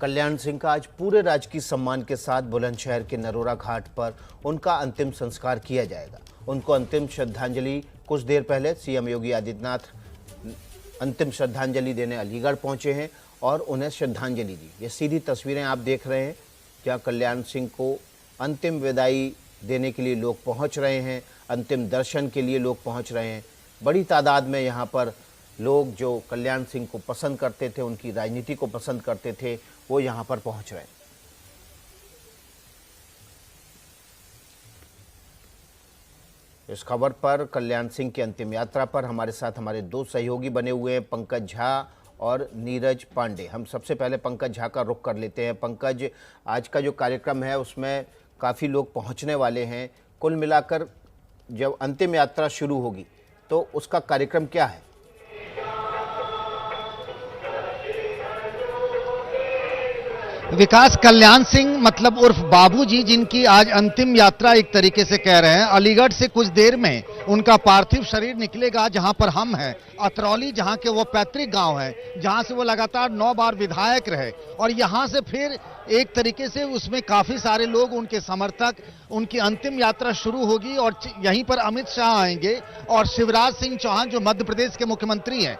कल्याण सिंह का आज पूरे राजकीय सम्मान के साथ बुलंदशहर के नरोरा घाट पर उनका अंतिम संस्कार किया जाएगा। उनको अंतिम श्रद्धांजलि कुछ देर पहले सीएम योगी आदित्यनाथ अंतिम श्रद्धांजलि देने अलीगढ़ पहुंचे हैं और उन्हें श्रद्धांजलि दी। ये सीधी तस्वीरें आप देख रहे हैं जहां कल्याण सिंह को अंतिम विदाई देने के लिए लोग पहुंच रहे हैं, अंतिम दर्शन के लिए लोग पहुंच रहे हैं। बड़ी तादाद में यहाँ पर लोग जो कल्याण सिंह को पसंद करते थे, उनकी राजनीति को पसंद करते थे, वो यहाँ पर पहुंच रहे हैं। इस खबर पर कल्याण सिंह की अंतिम यात्रा पर हमारे साथ हमारे दो सहयोगी बने हुए हैं, पंकज झा और नीरज पांडे। हम सबसे पहले पंकज झा का रुख कर लेते हैं। पंकज, आज का जो कार्यक्रम है उसमें काफ़ी लोग पहुंचने वाले हैं। कुल मिलाकर जब अंतिम यात्रा शुरू होगी तो उसका कार्यक्रम क्या है? विकास, कल्याण सिंह मतलब उर्फ बाबूजी, जिनकी आज अंतिम यात्रा एक तरीके से कह रहे हैं, अलीगढ़ से कुछ देर में उनका पार्थिव शरीर निकलेगा जहां पर हम हैं, अतरौली, जहां के वो पैतृक गांव है, जहां से वो लगातार 9 बार विधायक रहे। और यहां से फिर एक तरीके से उसमें काफी सारे लोग, उनके समर्थक, उनकी अंतिम यात्रा शुरू होगी और यहीं पर अमित शाह आएंगे और शिवराज सिंह चौहान जो मध्य प्रदेश के मुख्यमंत्री हैं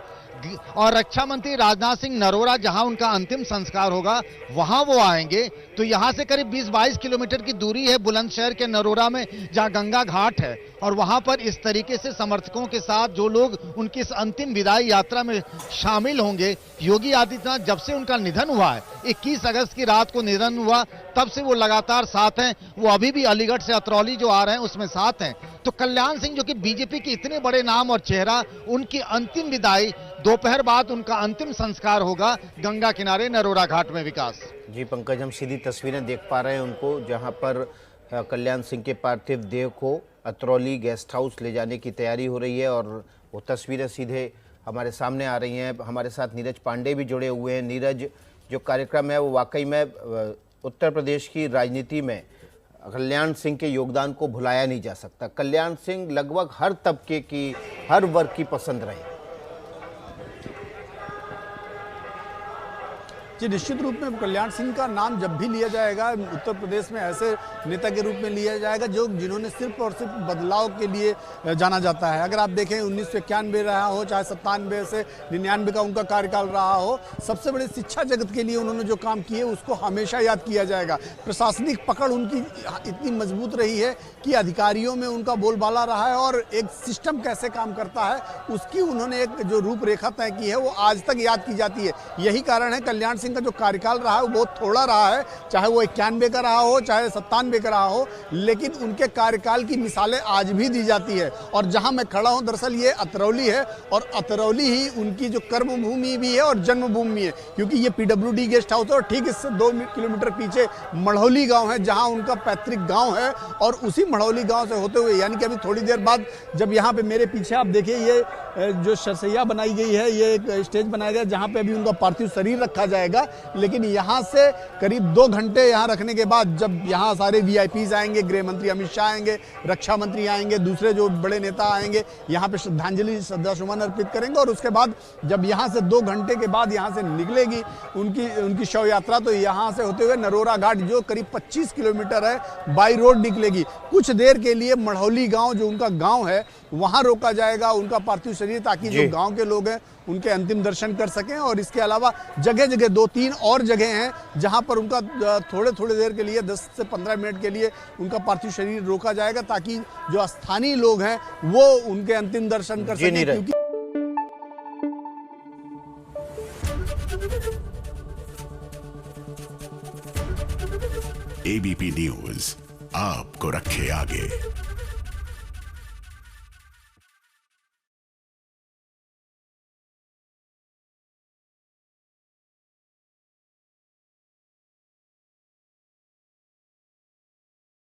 और रक्षा मंत्री राजनाथ सिंह नरोरा, जहां उनका अंतिम संस्कार होगा, वहां वो आएंगे। तो यहां से करीब 20-22 किलोमीटर की दूरी है बुलंदशहर के नरोरा में, जहां गंगा घाट है। और वहां पर इस तरीके से समर्थकों के साथ जो लोग उनकी इस अंतिम विदाई यात्रा में शामिल होंगे। योगी आदित्यनाथ जब से उनका निधन हुआ है, 21 अगस्त की रात को निधन हुआ, तब से वो लगातार साथ हैं। वो अभी भी अलीगढ़ से अतरौली जो आ रहे हैं उसमें साथ हैं। तो कल्याण सिंह जो कि बीजेपी के इतने बड़े नाम और चेहरा, उनकी अंतिम विदाई दोपहर बाद उनका अंतिम संस्कार होगा गंगा किनारे नरोरा घाट में। विकास जी पंकज, हम सीधी तस्वीरें देख पा रहे हैं उनको, जहां पर कल्याण सिंह के पार्थिव देह को अतरौली गेस्ट हाउस ले जाने की तैयारी हो रही है और वो तस्वीरें सीधे हमारे सामने आ रही हैं। हमारे साथ नीरज पांडे भी जुड़े हुए हैं। नीरज, जो कार्यक्रम है वो वाकई में उत्तर प्रदेश की राजनीति में कल्याण सिंह के योगदान को भुलाया नहीं जा सकता। कल्याण सिंह लगभग हर तबके की, हर वर्ग की पसंद रहे। जी, निश्चित रूप में कल्याण सिंह का नाम जब भी लिया जाएगा उत्तर प्रदेश में ऐसे नेता के रूप में लिया जाएगा जिन्होंने सिर्फ और सिर्फ बदलाव के लिए जाना जाता है। अगर आप देखें 1991 रहा हो, चाहे 97 से 99 का उनका कार्यकाल रहा हो, सबसे बड़े शिक्षा जगत के लिए उन्होंने जो काम किए उसको हमेशा याद किया जाएगा। प्रशासनिक पकड़ उनकी इतनी मजबूत रही है कि अधिकारियों में उनका बोलबाला रहा है और एक सिस्टम कैसे काम करता है उसकी उन्होंने एक जो रूपरेखा तय की है वो आज तक याद की जाती है। यही कारण है कल्याण सिंह का जो कार्यकाल रहा है वो बहुत थोड़ा रहा है, चाहे वो 91 का रहा हो, चाहे 97 का रहा हो, लेकिन उनके कार्यकाल की मिसालें आज भी दी जाती है। और जहां मैं खड़ा हूं दरअसल ये अतरौली है और अतरौली ही उनकी जो कर्मभूमि भी है और जन्मभूमि है, क्योंकि ये PWD गेस्ट हाउस है और ठीक इससे 2 किलोमीटर पीछे मढ़ौली गांव है जहां उनका पैतृक गांव है। और उसी मढ़ौली गांव से होते हुए, यानी कि अभी थोड़ी देर बाद जब यहाँ पे मेरे पीछे आप देखिए ये जो सरसैया बनाई गई है, ये एक स्टेज बनाया गया जहां पे अभी उनका पार्थिव शरीर रखा जाएगा। लेकिन यहां से करीब 2 घंटे यहां रखने के बाद जब यहां सारे VIPs आएंगे, गृह मंत्री अमित शाह आएंगे, रक्षा मंत्री आएंगे, दूसरे जो बड़े नेता आएंगे, यहां पे श्रद्धांजलि श्रद्धासुमन अर्पित करेंगे। और उसके बाद जब यहां से 2 घंटे के बाद यहां से निकलेगी उनकी शव यात्रा, तो यहां से होते हुए नरोरा घाट जो करीब 25 किलोमीटर है बाई रोड निकलेगी। कुछ देर के लिए मढ़ौली गांव जो उनका गांव है वहां रोका जाएगा उनका पार्थिव शरीर, ताकि जो गांव के लोग हैं उनके अंतिम दर्शन कर सकें। और इसके अलावा जगह जगह 2-3 और जगह हैं जहां पर उनका थोड़े देर के लिए 10 से 15 मिनट के लिए उनका पार्थिव शरीर रोका जाएगा, ताकि जो स्थानीय लोग हैं वो उनके अंतिम दर्शन कर सकें। क्योंकि ABP न्यूज आपको रखे आगे।